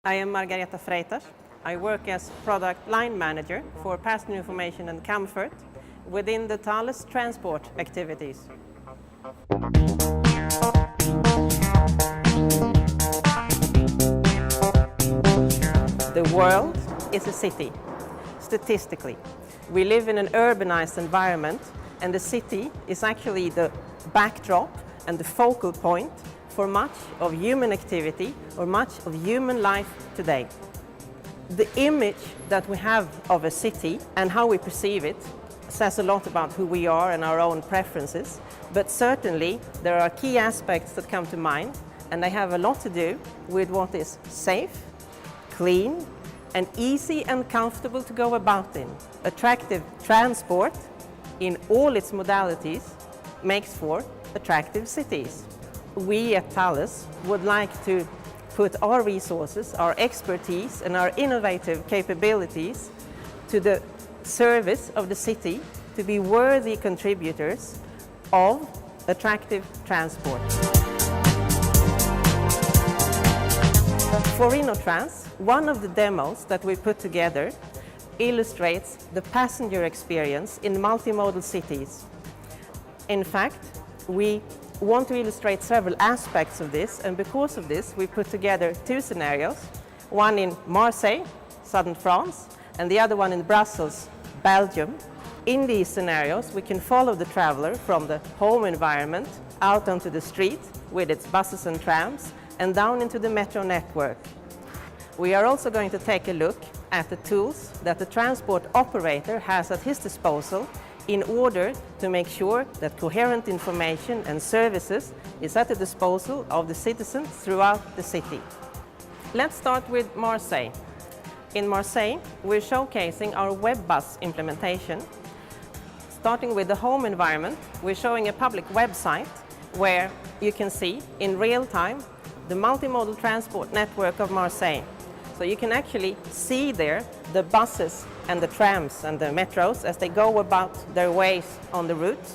I am Margareta Freitas. I work as product line manager for passenger information and comfort within the Thales transport activities. The world is a city, statistically. We live in an urbanized environment, and the city is actually the backdrop and the focal point for much of human activity or much of human life today. The image that we have of a city and how we perceive it says a lot about who we are and our own preferences, but certainly there are key aspects that come to mind, and they have a lot to do with what is safe, clean, and easy and comfortable to go about in. Attractive transport in all its modalities makes for attractive cities. We at Thales would like to put our resources, our expertise and our innovative capabilities to the service of the city to be worthy contributors of attractive transport. For InnoTrans, one of the demos that we put together illustrates the passenger experience in multimodal cities. In fact, we want to illustrate several aspects of this, and because of this we put together two scenarios, one in Marseille, southern France, and the other one in Brussels, Belgium. In these scenarios we can follow the traveler from the home environment out onto the street with its buses and trams and down into the metro network. We are also going to take a look at the tools that the transport operator has at his disposal in order to make sure that coherent information and services is at the disposal of the citizens throughout the city. Let's start with Marseille. In Marseille, we're showcasing our web bus implementation. Starting with the home environment, we're showing a public website where you can see in real time the multimodal transport network of Marseille. So you can actually see there the buses and the trams and the metros as they go about their ways on the route.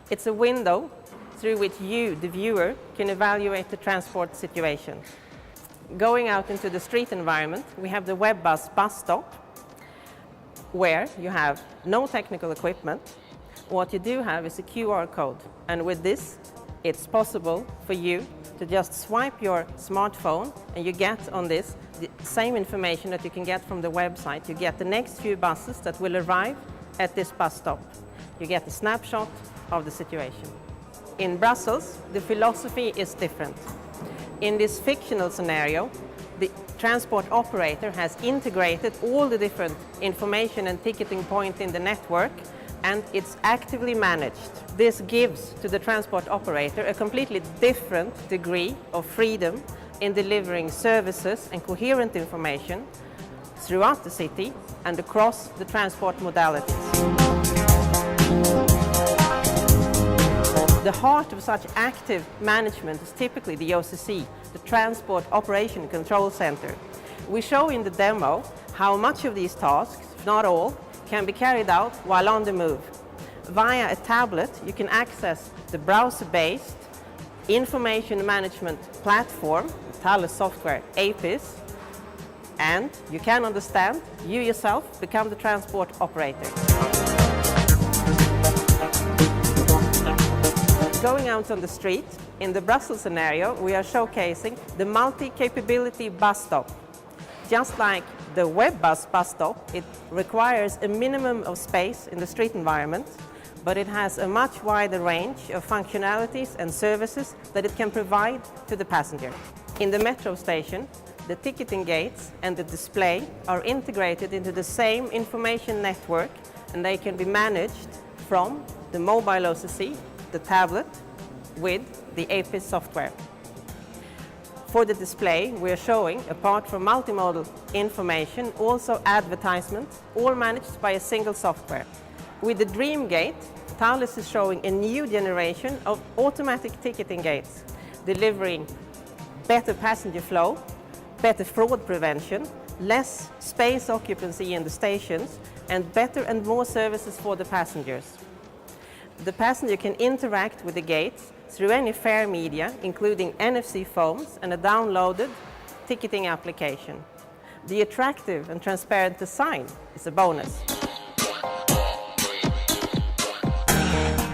It's a window through which you, the viewer, can evaluate the transport situation. Going out into the street environment, we have the web bus stop, where you have no technical equipment. What you do have is a QR code, and with this it's possible for you to just swipe your smartphone and you get on this the same information that you can get from the website. You get the next few buses that will arrive at this bus stop. You get a snapshot of the situation. In Brussels, the philosophy is different. In this fictional scenario, the transport operator has integrated all the different information and ticketing points in the network, and it's actively managed. This gives to the transport operator a completely different degree of freedom in delivering services and coherent information throughout the city and across the transport modalities. The heart of such active management is typically the OCC, the Transport Operation Control Center. We show in the demo how much of these tasks, if not all, can be carried out while on the move. Via a tablet, you can access the browser-based information management platform, Thales software APIs, and you can understand, you yourself become the transport operator. Going out on the street, in the Brussels scenario, we are showcasing the multi-capability bus stop. Just like the web bus stop, it requires a minimum of space in the street environment, but it has a much wider range of functionalities and services that it can provide to the passenger. In the metro station, the ticketing gates and the display are integrated into the same information network, and they can be managed from the mobile OCC, the tablet, with the APIS software. For the display, we are showing, apart from multimodal information, also advertisements, all managed by a single software. With the Dream Gate, Thales is showing a new generation of automatic ticketing gates, delivering better passenger flow, better fraud prevention, less space occupancy in the stations, and better and more services for the passengers. The passenger can interact with the gates through any fare media, including NFC phones and a downloaded ticketing application. The attractive and transparent design is a bonus.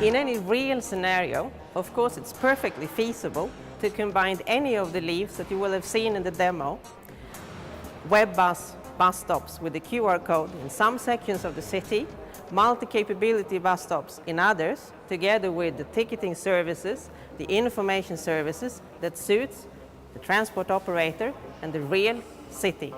In any real scenario, of course, it's perfectly feasible to combine any of the leaves that you will have seen in the demo. Web bus stops with the QR code in some sections of the city, multi-capability bus stops in others, together with the ticketing services, the information services that suits the transport operator and the real city.